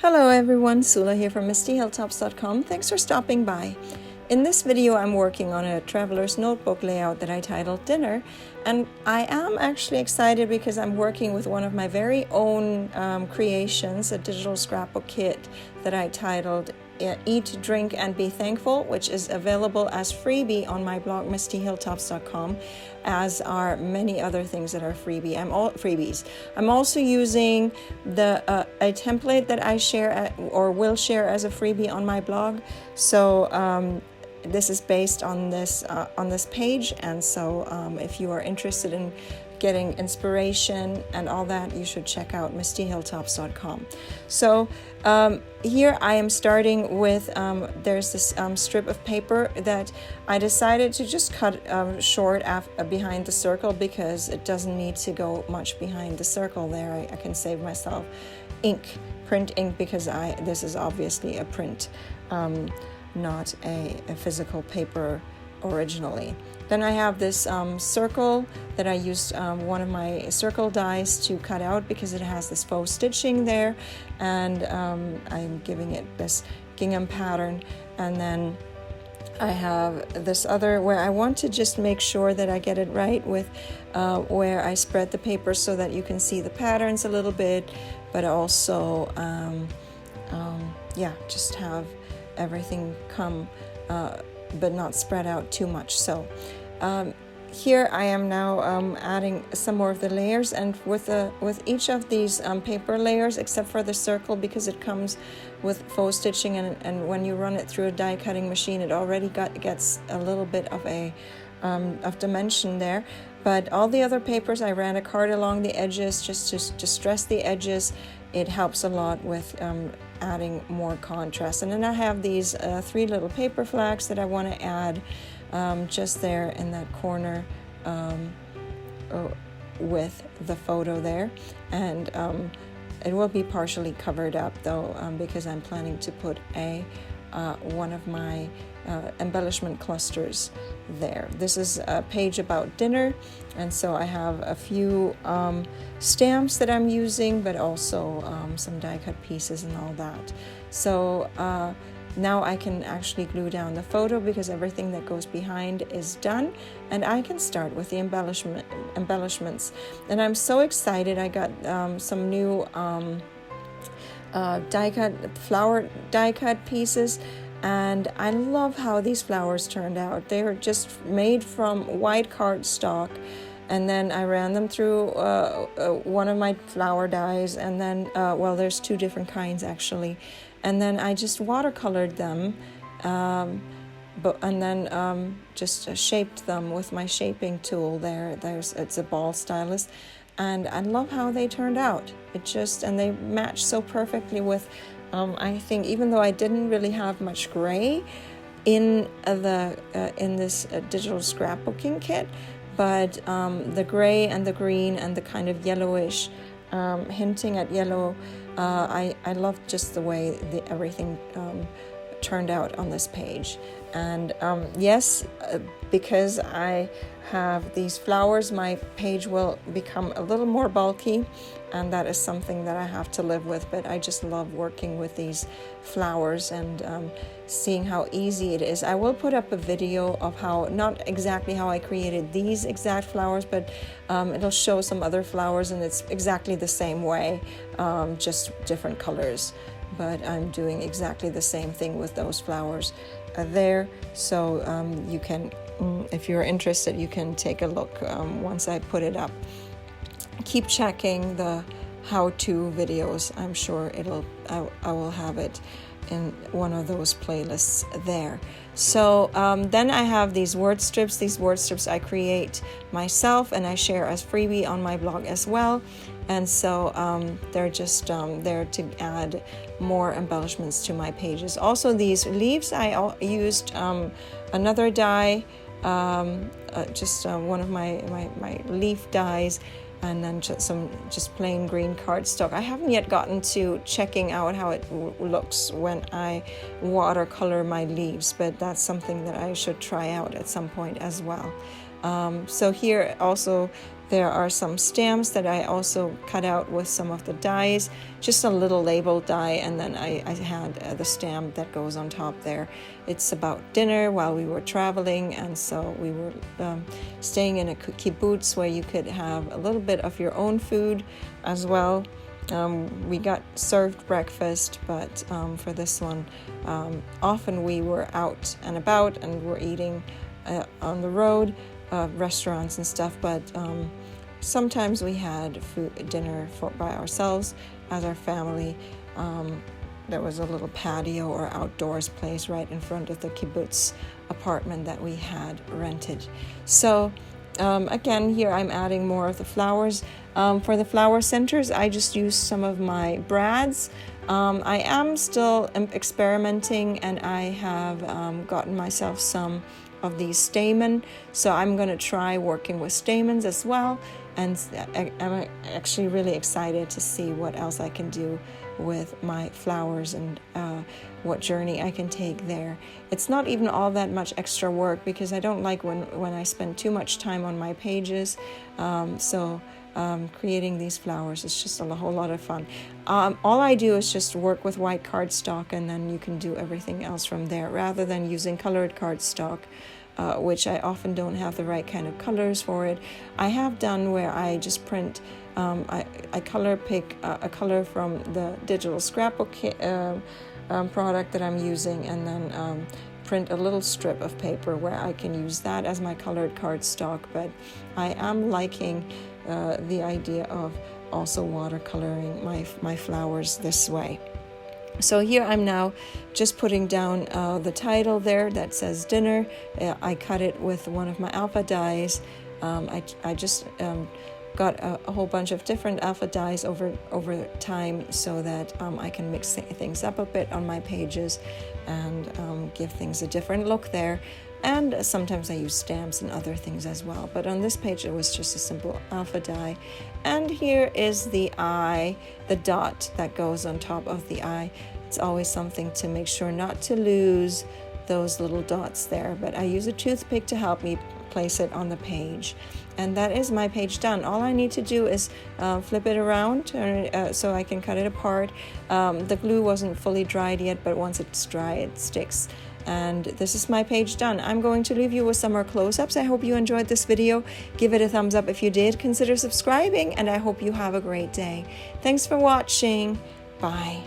Hello everyone, Sula here from MistyHilltops.com. Thanks for stopping by. In this video, I'm working on a traveler's notebook layout that I titled Dinner, and I am actually excited because I'm working with one of my very own creations, a digital scrapbook kit that I titled Eat, Drink, and Be Thankful, which is available as freebie on my blog MistyHilltops.com, as are many other things that are freebies. I'm also using a template that I share or will share as a freebie on my blog. So this is based on this page, and so if you are interested in getting inspiration and all that, you should check out MistyHilltops.com. So here I am starting with, there's this strip of paper that I decided to just cut short behind the circle because it doesn't need to go much behind the circle there. I can save myself print ink, because this is obviously a print, not a physical paper originally. Then I have this circle that I used one of my circle dies to cut out because it has this faux stitching there, and I'm giving it this gingham pattern. And then I have this other where I want to just make sure that I get it right with where I spread the paper so that you can see the patterns a little bit, but also just have everything come but not spread out too much. So here I am now adding some more of the layers, and with each of these paper layers, except for the circle, because it comes with faux stitching, and when you run it through a die cutting machine, it already gets a little bit of of dimension there. But all the other papers, I ran a card along the edges just to stress the edges. It helps a lot with adding more contrast. And then I have these 3 little paper flags that I want to add just there in that corner with the photo there. And it will be partially covered up though, because I'm planning to put one of my embellishment clusters there. This is a page about dinner, and so I have a few stamps that I'm using, but also some die cut pieces and all that. So now I can actually glue down the photo because everything that goes behind is done, and I can start with the embellishments. And I'm so excited. I got some new flower die cut pieces, and I love how these flowers turned out. They are just made from white cardstock, and then I ran them through one of my flower dies, and then there's 2 different kinds actually, and then I just watercolored them, and then just shaped them with my shaping tool there. It's a ball stylus, and I love how they turned out. And they match so perfectly with I think, even though I didn't really have much gray in this digital scrapbooking kit, but the gray and the green and the kind of yellowish, hinting at yellow, I love just the way everything turned out on this page. And yes, because I have these flowers, my page will become a little more bulky, and that is something that I have to live with. But I just love working with these flowers and seeing how easy it is. I will put up a video of not exactly how I created these exact flowers, but it'll show some other flowers, and it's exactly the same way, just different colors. But I'm doing exactly the same thing with those flowers there. So you can, if you're interested, you can take a look once I put it up. Keep checking the how-to videos. I'm sure I will have it in one of those playlists there. So then I have these word strips. These word strips I create myself, and I share as freebie on my blog as well. And so they're just there to add more embellishments to my pages. Also, these leaves, I used another die, just one of my leaf dies, and then just plain green cardstock. I haven't yet gotten to checking out how it looks when I watercolor my leaves, but that's something that I should try out at some point as well. So here also There are some stamps that I also cut out with some of the dies, just a little label die, and then I had the stamp that goes on top there. It's about dinner while we were traveling, and so we were staying in a kibbutz where you could have a little bit of your own food as well. We got served breakfast, but for this one, often we were out and about and we're eating on the road, restaurants and stuff, but sometimes we had dinner by ourselves as our family. There was a little patio or outdoors place right in front of the kibbutz apartment that we had rented. So again, here I'm adding more of the flowers. For the flower centers, I just used some of my brads. I am still experimenting, and I have gotten myself some of these stamen, so I'm going to try working with stamens as well, and I'm actually really excited to see what else I can do with my flowers and what journey I can take there. It's not even all that much extra work because I don't like when I spend too much time on my pages, so creating these flowers is just a whole lot of fun. All I do is just work with white cardstock, and then you can do everything else from there rather than using colored cardstock, which I often don't have the right kind of colors for it. I have done where I just print, I color pick a color from the digital scrapbook product that I'm using, and then print a little strip of paper where I can use that as my colored cardstock. But I am liking the idea of also watercoloring my flowers this way. So here I'm now just putting down the title there that says dinner. I cut it with one of my alpha dies. I just got a whole bunch of different alpha dies over time so that I can mix things up a bit on my pages and give things a different look there. And sometimes I use stamps and other things as well. But on this page, it was just a simple alpha die. And here is the eye, the dot that goes on top of the eye. It's always something to make sure not to lose those little dots there. But I use a toothpick to help me place it on the page. And that is my page done. All I need to do is flip it around so I can cut it apart. The glue wasn't fully dried yet, but once it's dry, it sticks. And this is my page done. I'm going to leave you with some more close-ups. I hope you enjoyed this video. Give it a thumbs up if you did. Consider subscribing, and I hope you have a great day. Thanks for watching. Bye.